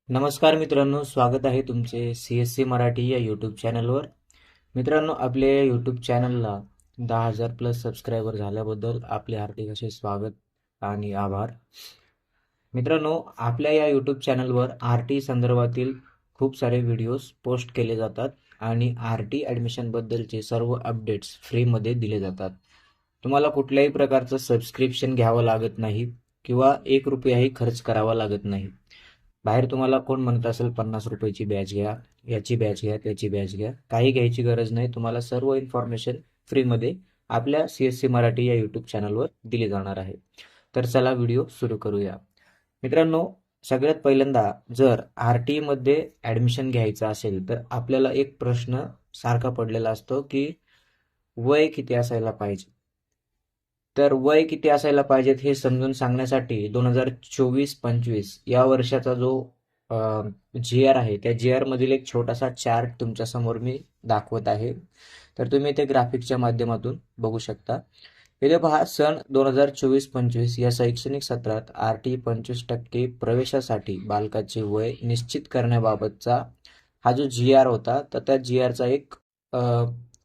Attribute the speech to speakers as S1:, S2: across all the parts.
S1: नमस्कार मित्रांनो, स्वागत आहे तुमचे CSC मराठी या यूट्यूब चॅनलवर. मित्रांनो, आपल्या या यूट्यूब चॅनलला 10,000 प्लस सबस्क्रायबर झाल्याबद्दल आपले हार्दिक असे स्वागत आणि आभार. मित्रांनो, आपल्या या यूट्यूब चॅनलवर RT संदर्भातील खूप सारे व्हिडिओज पोस्ट केले जातात आणि RT ॲडमिशनबद्दलचे सर्व अपडेट्स फ्रीमध्ये दिले जातात. तुम्हाला कुठल्याही प्रकारचं सबस्क्रिप्शन घ्यावं लागत नाही किंवा 1 रुपयाही खर्च करावा लागत नाही. बाहेर तुम्हाला कोण म्हणत असेल 50 रुपयाची बॅच घ्या, याची बॅच घ्या, त्याची बॅच घ्या, काही घ्यायची गरज नाही. तुम्हाला सर्व इन्फॉर्मेशन फ्रीमध्ये आपल्या CSC मराठी या यूट्यूब चॅनलवर दिली जाणार आहे. तर चला व्हिडिओ सुरू करूया. मित्रांनो, सगळ्यात पहिल्यांदा जर RT मध्ये ॲडमिशन घ्यायचं असेल तर आपल्याला एक प्रश्न सारखा पडलेला असतो की वय किती असायला पाहिजे. तर वय किती असायला पाहिजेत हे समजून सांगण्यासाठी 2024-25 या वर्षाचा जो GR आहे त्या GR मधील एक छोटासा चार्ट तुमच्या समोर मी दाखवत आहे. तर तुम्ही ते ग्राफिकच्या माध्यमातून बघू शकता. इथे पहा, सन 2024-25 या शैक्षणिक सत्रात RT 25% प्रवेशासाठी बालकाचे वय निश्चित करण्याबाबतचा हा जो GR होता, तर त्या GRचा एक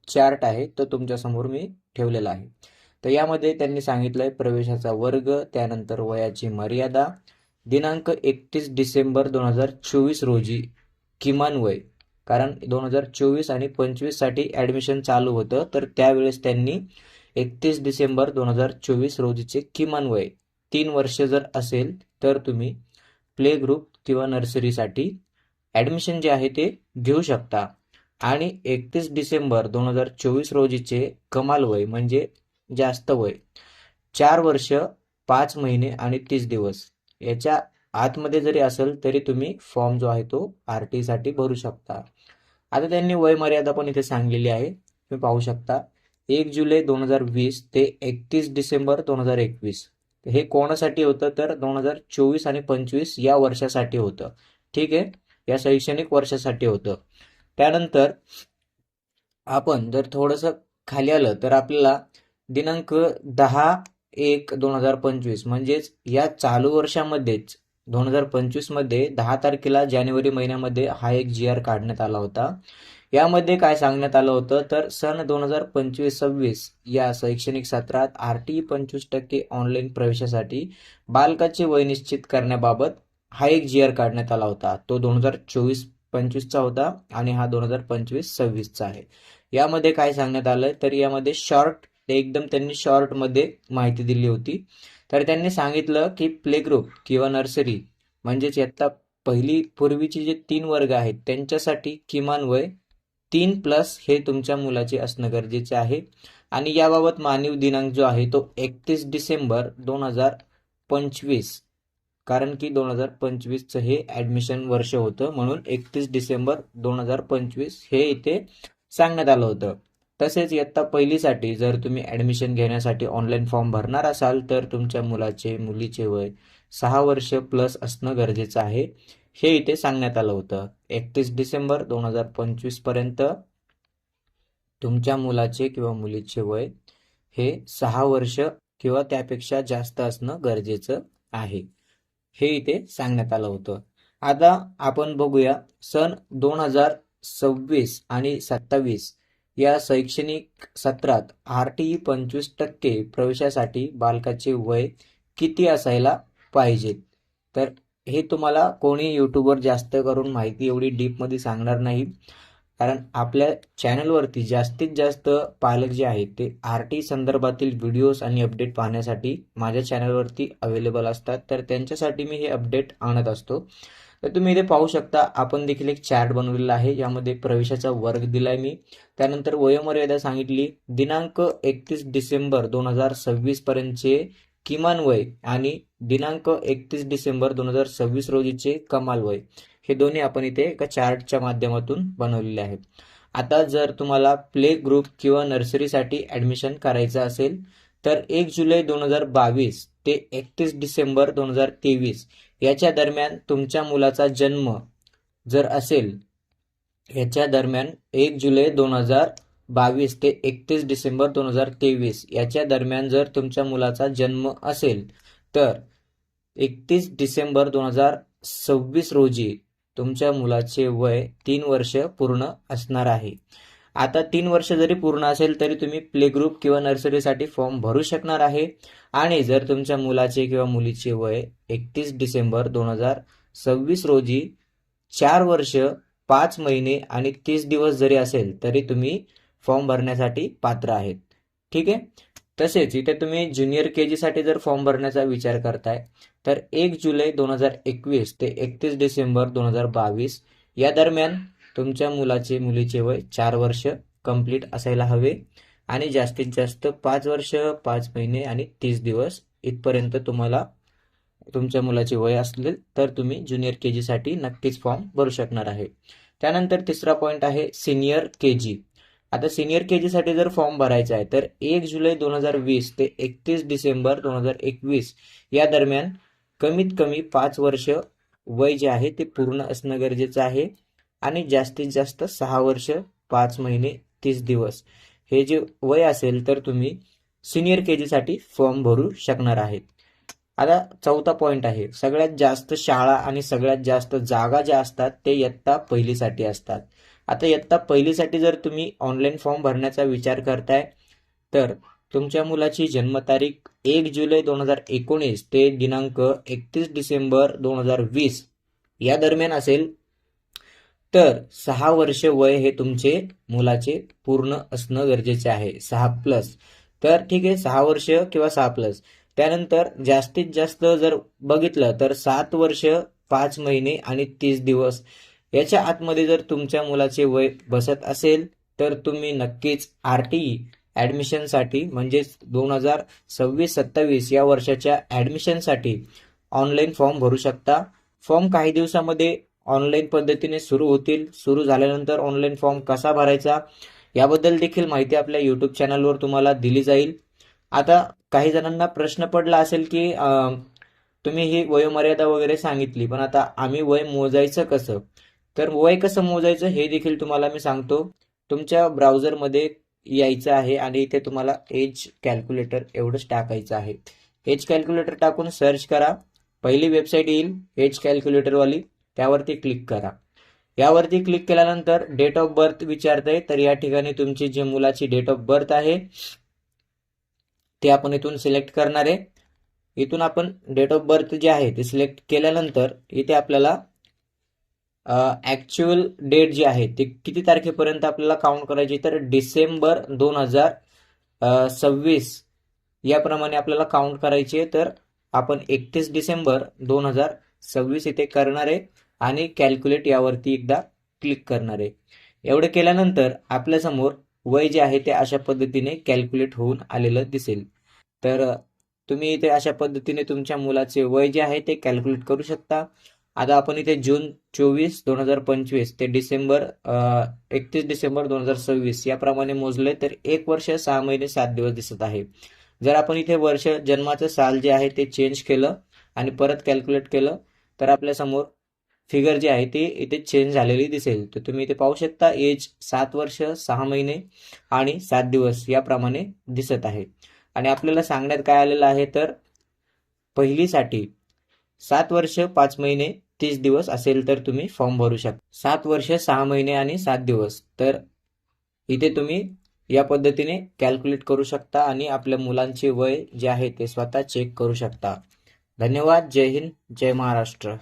S1: चार्ट आहे, तो तुमच्या समोर मी ठेवलेला आहे. तर यामध्ये त्यांनी सांगितलंय प्रवेशाचा वर्ग, त्यानंतर वयाची मर्यादा, दिनांक 31 डिसेंबर 2024 रोजी किमान वय, कारण 2024 आणि 25 साठी ॲडमिशन चालू होतं, तर त्यावेळेस त्यांनी 31 डिसेंबर 2024 रोजीचे किमान वय 3 वर्ष जर असेल तर तुम्ही प्ले ग्रुप किंवा नर्सरीसाठी ॲडमिशन जे आहे ते घेऊ शकता. आणि 31 डिसेंबर 2024 रोजीचे कमाल वय म्हणजे जास्त वय 4 वर्ष 5 महिने आणि 30 दिवस याच्या आतमध्ये जरी असेल तरी तुम्ही फॉर्म जो आहे तो RT साठी भरू शकता. आता त्यांनी वय मर्यादा पण इथे सांगलेली आहे, तुम्ही पाहू शकता. 1 जुलै 2020 ते 31 डिसेंबर 2021 हे कोणासाठी होतं, तर 2024 आणि 25 या वर्षासाठी होतं. ठीक आहे, या शैक्षणिक वर्षासाठी होतं. त्यानंतर आपण जर थोडंसं खाली आलं तर आपल्याला दिनांक 10/1/2025 म्हणजेच या चालू वर्षामध्येच 2025 मध्ये 10 तारखेला जानेवारी महिन्यामध्ये हा एक GR काढण्यात आला होता. यामध्ये काय सांगण्यात आलं होतं, तर सन 2025-26 या शैक्षणिक सत्रात RT 25% ऑनलाईन प्रवेशासाठी बालकाचे वय निश्चित करण्याबाबत हा एक GR काढण्यात आला होता. तो 2024-25चा होता आणि हा 2025-26चा आहे. यामध्ये काय सांगण्यात आलं, तर यामध्ये एकदम त्यांनी शॉर्टमध्ये माहिती दिली होती. तर त्यांनी सांगितलं की प्ले ग्रुप किंवा नर्सरी म्हणजेच इयत्ता पहिली पूर्वीचे जे 3 वर्ग आहेत त्यांच्यासाठी किमान वय 3+ हे तुमच्या मुलाचे असणं गरजेचे आहे. आणि याबाबत मानवी दिनांक जो आहे तो 31 डिसेंबर 2025, कारण की 2025चं हे ॲडमिशन वर्ष होतं, म्हणून 31 डिसेंबर 2025 हे इथे सांगण्यात आलं होतं. तसेच इयत्ता पहिलीसाठी जर तुम्ही ॲडमिशन घेण्यासाठी ऑनलाईन फॉर्म भरणार असाल तर तुमच्या मुलीचे वय 6 वर्ष प्लस असणं गरजेचं आहे, हे इथे सांगण्यात आलं होतं. 31 डिसेंबर 2025 पर्यंत तुमच्या मुलाचे किंवा मुलीचे वय हे 6 वर्ष किंवा त्यापेक्षा जास्त असणं गरजेचं आहे, हे इथे सांगण्यात आलं होतं. आता आपण बघूया सन 2026 आणि 27 या शैक्षणिक सत्रात RT 25% प्रवेशासाठी बालकाचे वय किती असायला पाहिजे. तर हे तुम्हाला कोणी यूट्यूबवर जास्त करून माहिती एवढी डीपमध्ये सांगणार नाही, कारण आपल्या चॅनलवरती जास्तीत जास्त पालक जे आहेत ते RT संदर्भातील व्हिडिओज आणि अपडेट पाहण्यासाठी माझ्या चॅनलवरती अवेलेबल असतात. तर त्यांच्यासाठी मी हे अपडेट आणत असतो. तर तुम्ही इथे पाहू शकता, आपण देखील एक चार्ट बनवलेला आहे, यामध्ये प्रवेशाचा वर्ग दिलाय मी, त्यानंतर वयोमर्यादा सांगितली, दिनांक 31 डिसेंबर 2026 पर्यंतचे किमान वय आणि दिनांक 31 डिसेंबर 2026 रोजीचे कमाल वय, हे दोन्ही आपण इथे एका चार्टच्या माध्यमातून बनवलेले आहेत. आता जर तुम्हाला प्ले ग्रुप किंवा नर्सरीसाठी ॲडमिशन करायचं असेल तर 1 जुलै 2022 ते 31 डिसेंबर 2023 याच्या दरम्यान तुमच्या मुलाचा जन्म जर असेल, याच्या दरम्यान 1 जुलै 2022 ते 31 डिसेंबर 2023 याच्या दरम्यान जर तुमच्या मुलाचा जन्म असेल तर 31 डिसेंबर 2026 रोजी तुमच्या मुलाचे वय 3 वर्ष पूर्ण असणार आहे. आता 3 वर्ष जरी पूर्ण असेल तरी तुम्ही प्ले ग्रुप किंवा नर्सरीसाठी फॉर्म भरू शकणार आहे. आणि जर तुमच्या मुलाचे किंवा मुलीचे वय 31 डिसेंबर 2026 रोजी 4 वर्ष 5 महिने आणि 30 दिवस जरी असेल तरी तुम्ही फॉर्म भरण्यासाठी पात्र आहेत. ठीक आहे. तसेच इथे तुम्ही ज्युनियर केजी साठी जर फॉर्म भरण्याचा विचार करताय तर 1 जुलै 2021 ते 31 डिसेंबर 2022 या दरम्यान तुमच्या मुलाचे मुलीचे वय 4 वर्ष कंप्लीट असायला हवे आणि जास्तीत जास्त 5 वर्ष 5 महिने आणि 30 दिवस इथपर्यंत तुम्हाला तुमच्या मुलाचे वय असले तर तुम्ही ज्युनियर केजी साठी नक्कीच फॉर्म भरू शकणार आहे. त्यानंतर तिसरा पॉइंट आहे सिनियर केजी. आता सिनियर केजी साठी जर फॉर्म भरायचा आहे तर 1 जुलै 2020 ते 31 डिसेंबर 2021 या दरम्यान कमीत कमी 5 वर्ष वय जे आहे ते पूर्ण असणं गरजेचं आहे आणि जास्तीत जास्त 6 वर्ष 5 महिने 30 दिवस हे जे वय असेल तर तुम्ही सिनियर केजी साठी फॉर्म भरू शकणार आहेत. आता चौथा पॉइंट आहे, सगळ्यात जास्त शाळा आणि सगळ्यात जास्त जागा ज्या असतात ते इयत्ता पहिलीसाठी असतात. आता इयत्ता पहिलीसाठी जर तुम्ही ऑनलाईन फॉर्म भरण्याचा विचार करताय तर तुमच्या मुलाची जन्मतारीख 1 जुलै 2019 ते दिनांक 31 डिसेंबर 2020 या दरम्यान असेल तर 6 वर्ष वय हे तुमचे मुलाचे पूर्ण असणं गरजेचे आहे, 6+. तर ठीक आहे, 6 वर्ष किंवा 6+. त्यानंतर जास्तीत जास्त जर बघितलं तर 7 वर्ष 5 महिने आणि 30 दिवस याच्या आतमध्ये जर तुमच्या मुलाचे वय बसत असेल तर तुम्ही नक्कीच RTE ॲडमिशनसाठी म्हणजेच 2026-27 या वर्षाच्या ॲडमिशनसाठी ऑनलाईन फॉर्म भरू शकता. फॉर्म काही दिवसामध्ये ऑनलाईन पद्धतीने सुरू होतील. सुरू झाल्यानंतर ऑनलाईन फॉर्म कसा भरायचा याबद्दल देखील माहिती आपल्या यूट्यूब चॅनलवर तुम्हाला दिली जाईल. आता काही जणांना प्रश्न पडला असेल की तुम्ही ही वयोमर्यादा वगैरे सांगितली पण आता आम्ही वय मोजायचं कसं? तर वय कसं मोजायचं हे देखील तुम्हाला मी सांगतो. तुमच्या ब्राउझरमध्ये यायचं आहे आणि इथे तुम्हाला एज कॅल्क्युलेटर एवढंच टाकायचं आहे. एज कॅल्क्युलेटर टाकून सर्च करा. पहिली वेबसाईट येईल एज कॅल्क्युलेटरवाली, त्यावरती क्लिक करा. यावरती क्लिक केल्यानंतर डेट ऑफ बर्थ विचारतंय तर या ठिकाणी तुमची जी मुलाची डेट ऑफ बर्थ आहे ते आपण इथून सिलेक्ट करणार आहे. इथून आपण डेट ऑफ बर्थ जे आहे ते सिलेक्ट केल्यानंतर इथे आपल्याला ॲक्च्युअल डेट जी आहे ते किती तारखेपर्यंत आपल्याला काउंट करायची तर डिसेंबर 2026 याप्रमाणे आपल्याला काउंट करायची आहे. तर आपण 31 डिसेंबर 2026 इथे करणार आहे आणि कॅल्क्युलेट यावरती एकदा क्लिक करणार आहे. एवढं केल्यानंतर आपल्यासमोर वय जे आहे ते अशा पद्धतीने कॅल्क्युलेट होऊन आलेलं दिसेल. तर तुम्ही इथे अशा पद्धतीने तुमच्या मुलाचे वय जे आहे ते कॅल्क्युलेट करू शकता. आता आपण इथे जून 24 2025 ते 31 डिसेंबर 2026 याप्रमाणे मोजले तर 1 वर्ष 6 महिने 7 दिवस दिसत आहे. जर आपण इथे वर्ष जन्माचं साल जे आहे ते चेंज केलं आणि परत कॅल्क्युलेट केलं तर आपल्यासमोर फिगर जी आहे ती इथे चेंज झालेली दिसेल. तर तुम्ही इथे पाहू शकता एज 7 वर्ष 6 महिने आणि 7 दिवस याप्रमाणे दिसत आहे. आणि आपल्याला सांगण्यात काय आलेलं आहे तर पहिलीसाठी 7 वर्ष 5 महिने 30 दिवस असेल तर तुम्ही फॉर्म भरू शकता. 7 वर्ष 6 महिने आणि 7 दिवस तर इथे तुम्ही या पद्धतीने कॅल्क्युलेट करू शकता आणि आपल्या मुलांचे वय जे आहे ते स्वतः चेक करू शकता. धन्यवाद. जय हिंद, जय महाराष्ट्र.